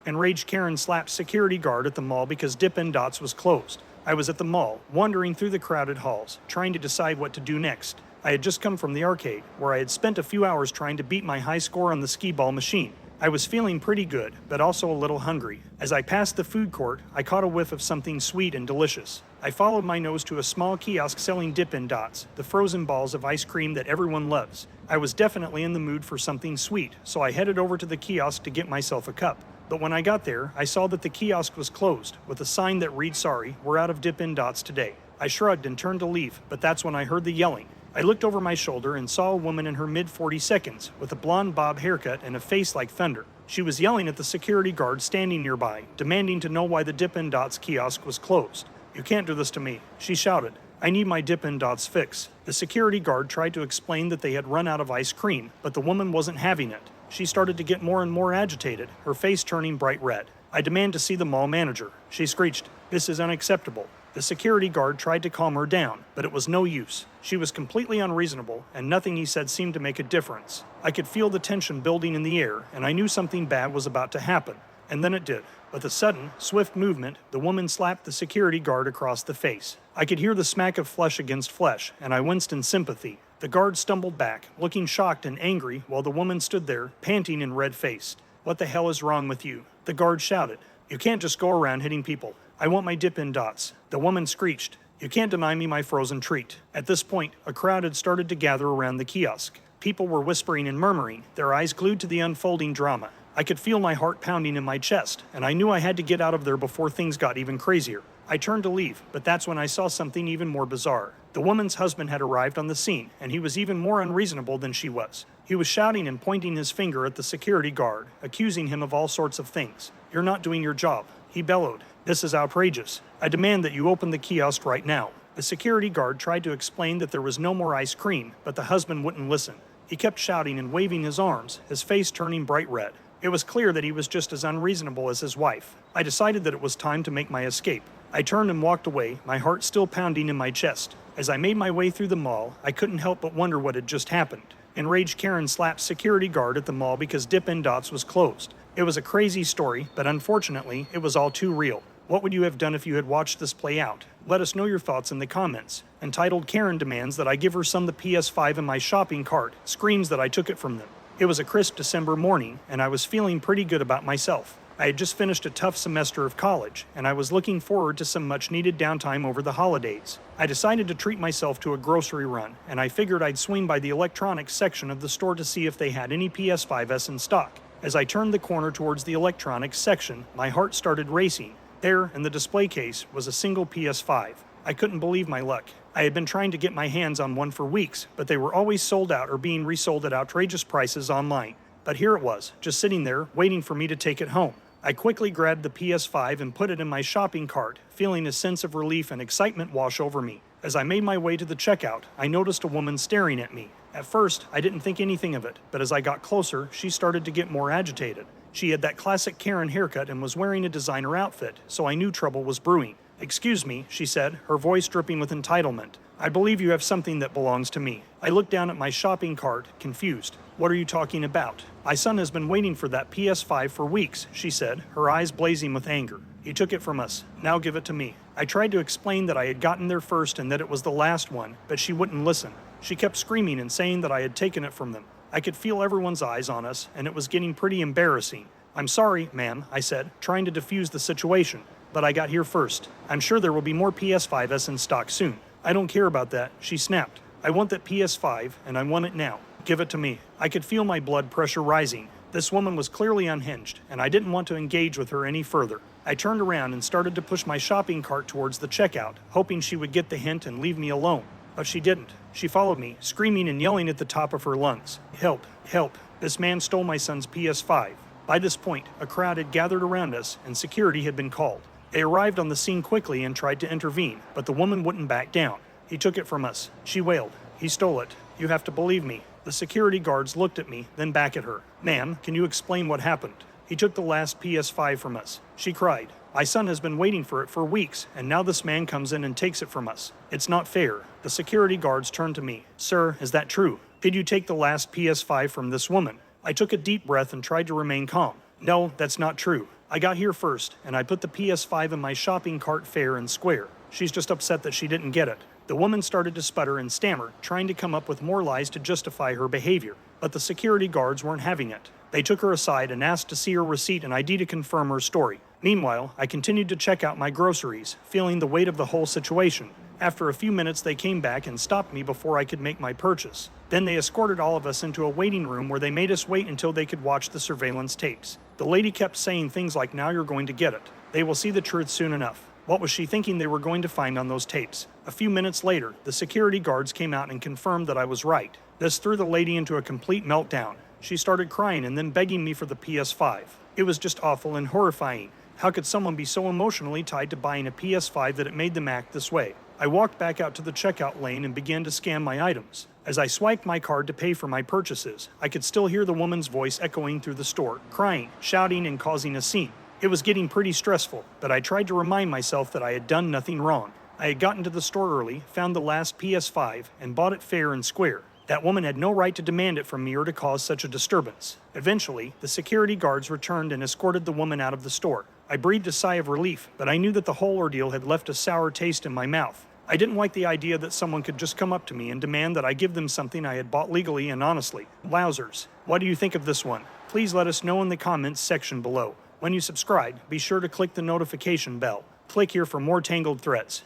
Enraged Karen slapped security guard at the mall because Dippin' Dots was closed. I was at the mall, wandering through the crowded halls, trying to decide what to do next. I had just come from the arcade, where I had spent a few hours trying to beat my high score on the skee-ball machine. I was feeling pretty good, but also a little hungry. As I passed the food court, I caught a whiff of something sweet and delicious. I followed my nose to a small kiosk selling Dippin' Dots, the frozen balls of ice cream that everyone loves. I was definitely in the mood for something sweet, so I headed over to the kiosk to get myself a cup. But when I got there, I saw that the kiosk was closed, with a sign that read, "Sorry, we're out of Dippin' Dots today." I shrugged and turned to leave, but that's when I heard the yelling. I looked over my shoulder and saw a woman in her mid-40s, with a blonde bob haircut and a face like thunder. She was yelling at the security guard standing nearby, demanding to know why the Dippin' Dots kiosk was closed. "You can't do this to me," she shouted. "I need my Dippin' Dots fix." The security guard tried to explain that they had run out of ice cream, but the woman wasn't having it. She started to get more and more agitated, her face turning bright red. "I demand to see the mall manager," she screeched. "This is unacceptable." The security guard tried to calm her down, but it was no use. She was completely unreasonable, and nothing he said seemed to make a difference. I could feel the tension building in the air, and I knew something bad was about to happen. And then it did. With a sudden, swift movement, the woman slapped the security guard across the face. I could hear the smack of flesh against flesh, and I winced in sympathy. The guard stumbled back, looking shocked and angry, while the woman stood there, panting and red-faced. "What the hell is wrong with you?" the guard shouted. "You can't just go around hitting people. I want my Dippin' Dots." The woman screeched. "You can't deny me my frozen treat." At this point, a crowd had started to gather around the kiosk. People were whispering and murmuring, their eyes glued to the unfolding drama. I could feel my heart pounding in my chest, and I knew I had to get out of there before things got even crazier. I turned to leave, but that's when I saw something even more bizarre. The woman's husband had arrived on the scene, and he was even more unreasonable than she was. He was shouting and pointing his finger at the security guard, accusing him of all sorts of things. "You're not doing your job," he bellowed. "This is outrageous. I demand that you open the kiosk right now." The security guard tried to explain that there was no more ice cream, but the husband wouldn't listen. He kept shouting and waving his arms, his face turning bright red. It was clear that he was just as unreasonable as his wife. I decided that it was time to make my escape. I turned and walked away, my heart still pounding in my chest. As I made my way through the mall, I couldn't help but wonder what had just happened. Enraged Karen slapped security guard at the mall because Dippin' Dots was closed. It was a crazy story, but unfortunately, it was all too real. What would you have done if you had watched this play out? Let us know your thoughts in the comments. Entitled "Karen Demands That I Give Her Some the PS5 in My Shopping Cart," screams that I took it from them. It was a crisp December morning, and I was feeling pretty good about myself. I had just finished a tough semester of college, and I was looking forward to some much-needed downtime over the holidays. I decided to treat myself to a grocery run, and I figured I'd swing by the electronics section of the store to see if they had any PS5s in stock. As I turned the corner towards the electronics section, my heart started racing. There, in the display case, was a single PS5. I couldn't believe my luck. I had been trying to get my hands on one for weeks, but they were always sold out or being resold at outrageous prices online. But here it was, just sitting there, waiting for me to take it home. I quickly grabbed the PS5 and put it in my shopping cart, feeling a sense of relief and excitement wash over me. As I made my way to the checkout, I noticed a woman staring at me. At first, I didn't think anything of it, but as I got closer, she started to get more agitated. She had that classic Karen haircut and was wearing a designer outfit, so I knew trouble was brewing. "Excuse me," she said, her voice dripping with entitlement. "I believe you have something that belongs to me." I looked down at my shopping cart, confused. "What are you talking about?" "My son has been waiting for that PS5 for weeks," she said, her eyes blazing with anger. "He took it from us. Now give it to me." I tried to explain that I had gotten there first and that it was the last one, but she wouldn't listen. She kept screaming and saying that I had taken it from them. I could feel everyone's eyes on us, and it was getting pretty embarrassing. "I'm sorry, ma'am," I said, trying to defuse the situation. "But I got here first. I'm sure there will be more PS5s in stock soon." "I don't care about that," she snapped. "I want that PS5, and I want it now. Give it to me." I could feel my blood pressure rising. This woman was clearly unhinged, and I didn't want to engage with her any further. I turned around and started to push my shopping cart towards the checkout, hoping she would get the hint and leave me alone. But she didn't. She followed me, screaming and yelling at the top of her lungs. "Help! Help! This man stole my son's PS5. By this point, a crowd had gathered around us, and security had been called. They arrived on the scene quickly and tried to intervene, but the woman wouldn't back down. "He took it from us," she wailed. "He stole it. You have to believe me." The security guards looked at me, then back at her. "Ma'am, can you explain what happened?" "He took the last PS5 from us," she cried. "My son has been waiting for it for weeks, and now this man comes in and takes it from us. It's not fair." The security guards turned to me. "Sir, is that true? Did you take the last PS5 from this woman?" I took a deep breath and tried to remain calm. "No, that's not true." I got here first, and I put the PS5 in my shopping cart fair and square. She's just upset that she didn't get it. The woman started to sputter and stammer, trying to come up with more lies to justify her behavior, but the security guards weren't having it. They took her aside and asked to see her receipt and ID to confirm her story. Meanwhile, I continued to check out my groceries, feeling the weight of the whole situation. After a few minutes, they came back and stopped me before I could make my purchase. Then they escorted all of us into a waiting room where they made us wait until they could watch the surveillance tapes. The lady kept saying things like, "Now you're going to get it. They will see the truth soon enough." What was she thinking they were going to find on those tapes? A few minutes later, the security guards came out and confirmed that I was right. This threw the lady into a complete meltdown. She started crying and then begging me for the PS5. It was just awful and horrifying. How could someone be so emotionally tied to buying a PS5 that it made them act this way? I walked back out to the checkout lane and began to scan my items. As I swiped my card to pay for my purchases, I could still hear the woman's voice echoing through the store, crying, shouting, and causing a scene. It was getting pretty stressful, but I tried to remind myself that I had done nothing wrong. I had gotten to the store early, found the last PS5, and bought it fair and square. That woman had no right to demand it from me or to cause such a disturbance. Eventually, the security guards returned and escorted the woman out of the store. I breathed a sigh of relief, but I knew that the whole ordeal had left a sour taste in my mouth. I didn't like the idea that someone could just come up to me and demand that I give them something I had bought legally and honestly. Wowzers. What do you think of this one? Please let us know in the comments section below. When you subscribe, be sure to click the notification bell. Click here for more Tangled threads.